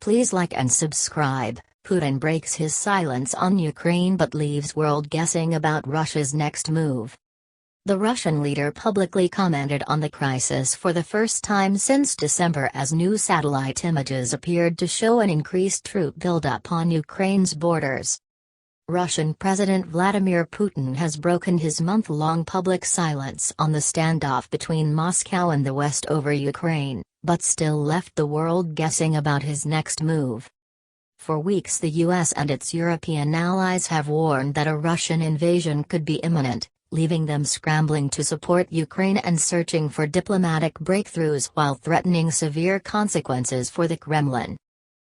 Please like and subscribe. Putin breaks his silence on Ukraine but leaves world guessing about Russia's next move. The Russian leader publicly commented on the crisis for the first time since December as new satellite images appeared to show an increased troop buildup on Ukraine's borders. Russian President Vladimir Putin has broken his month-long public silence on the standoff between Moscow and the West over Ukraine, but still left the world guessing about his next move. For weeks the US and its European allies have warned that a Russian invasion could be imminent, leaving them scrambling to support Ukraine and searching for diplomatic breakthroughs while threatening severe consequences for the Kremlin.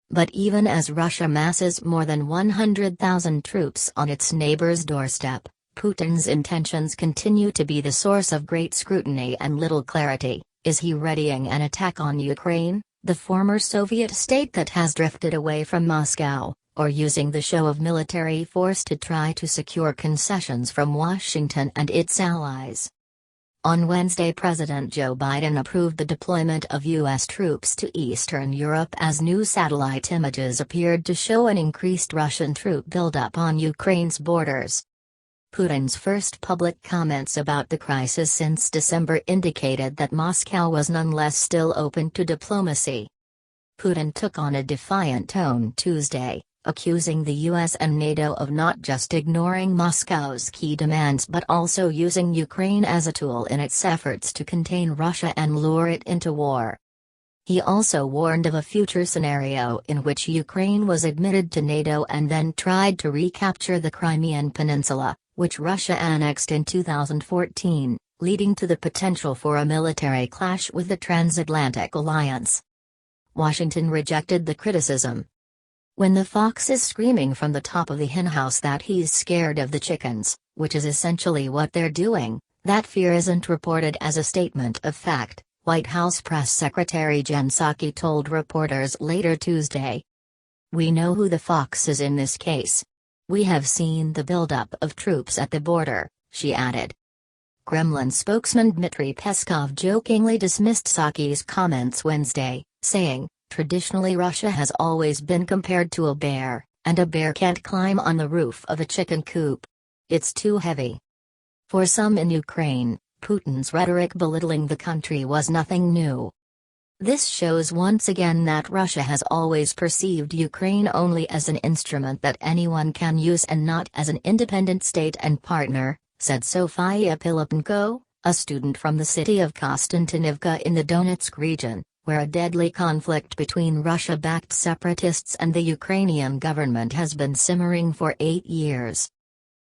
But even as Russia masses more than 100,000 troops on its neighbor's doorstep, Putin's intentions continue to be the source of great scrutiny and little clarity. Is he readying an attack on Ukraine, the former Soviet state that has drifted away from Moscow, or using the show of military force to try to secure concessions from Washington and its allies? On Wednesday, President Joe Biden approved the deployment of U.S. troops to Eastern Europe as new satellite images appeared to show an increased Russian troop buildup on Ukraine's borders. Putin's first public comments about the crisis since December indicated that Moscow was nonetheless still open to diplomacy. Putin took on a defiant tone Tuesday, accusing the US and NATO of not just ignoring Moscow's key demands but also using Ukraine as a tool in its efforts to contain Russia and lure it into war. He also warned of a future scenario in which Ukraine was admitted to NATO and then tried to recapture the Crimean Peninsula, which Russia annexed in 2014, leading to the potential for a military clash with the transatlantic alliance. Washington rejected the criticism. When the fox is screaming from the top of the henhouse that he's scared of the chickens, which is essentially what they're doing, that fear isn't reported as a statement of fact, White House Press Secretary Jen Psaki told reporters later Tuesday. We know who the fox is in this case. We have seen the buildup of troops at the border, she added. Kremlin spokesman Dmitry Peskov jokingly dismissed Psaki's comments Wednesday, saying, "Traditionally Russia has always been compared to a bear, and a bear can't climb on the roof of a chicken coop. It's too heavy." For some in Ukraine, Putin's rhetoric belittling the country was nothing new. This shows once again that Russia has always perceived Ukraine only as an instrument that anyone can use and not as an independent state and partner, said Sofia Pilipenko, a student from the city of Konstantinivka in the Donetsk region, where a deadly conflict between Russia-backed separatists and the Ukrainian government has been simmering for 8 years.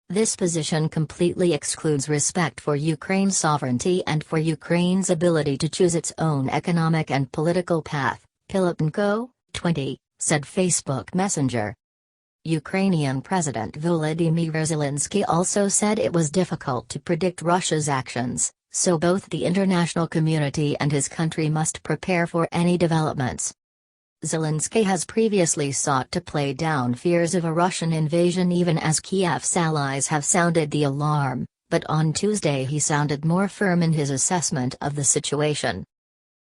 This position completely excludes respect for Ukraine's sovereignty and for Ukraine's ability to choose its own economic and political path, Pilipenko, 20, said Facebook Messenger. Ukrainian President Volodymyr Zelensky also said it was difficult to predict Russia's actions, so both the international community and his country must prepare for any developments. Zelensky has previously sought to play down fears of a Russian invasion even as Kiev's allies have sounded the alarm, but on Tuesday he sounded more firm in his assessment of the situation.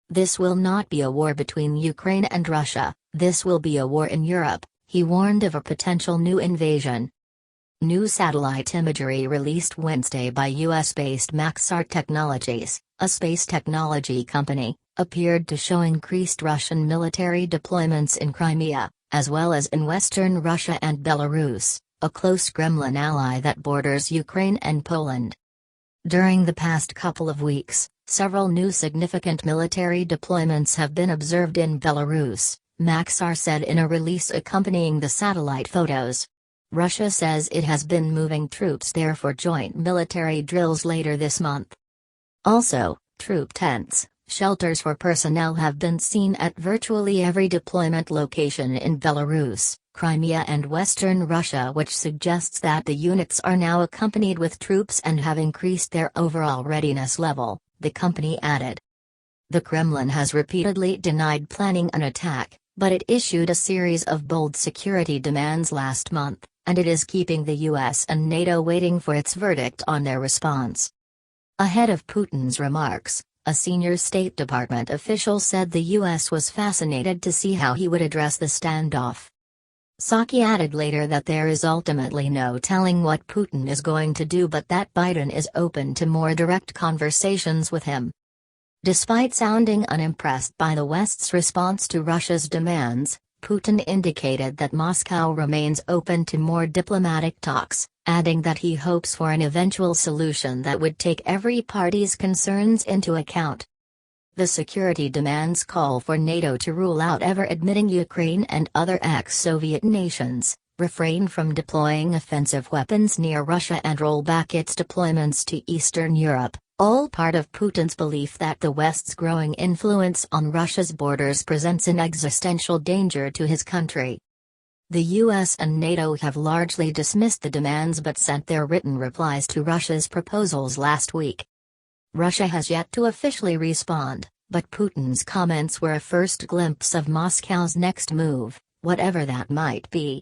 This will not be a war between Ukraine and Russia, this will be a war in Europe, he warned of a potential new invasion. New satellite imagery released Wednesday by US-based Maxar Technologies, a space technology company, appeared to show increased Russian military deployments in Crimea, as well as in western Russia and Belarus, a close Kremlin ally that borders Ukraine and Poland. During the past couple of weeks, several new significant military deployments have been observed in Belarus, Maxar said in a release accompanying the satellite photos. Russia says it has been moving troops there for joint military drills later this month. Also, troop tents, shelters for personnel have been seen at virtually every deployment location in Belarus, Crimea and western Russia, which suggests that the units are now accompanied with troops and have increased their overall readiness level, the company added. The Kremlin has repeatedly denied planning an attack, but it issued a series of bold security demands last month, and it is keeping the US and NATO waiting for its verdict on their response. Ahead of Putin's remarks, A senior State Department official said the U.S. was fascinated to see how he would address the standoff. Psaki added later that there is ultimately no telling what Putin is going to do, but that Biden is open to more direct conversations with him. Despite sounding unimpressed by the West's response to Russia's demands, Putin indicated that Moscow remains open to more diplomatic talks, adding that he hopes for an eventual solution that would take every party's concerns into account. The security demands call for NATO to rule out ever admitting Ukraine and other ex-Soviet nations, refrain from deploying offensive weapons near Russia and roll back its deployments to Eastern Europe, all part of Putin's belief that the West's growing influence on Russia's borders presents an existential danger to his country. The US and NATO have largely dismissed the demands but sent their written replies to Russia's proposals last week. Russia has yet to officially respond, but Putin's comments were a first glimpse of Moscow's next move, whatever that might be.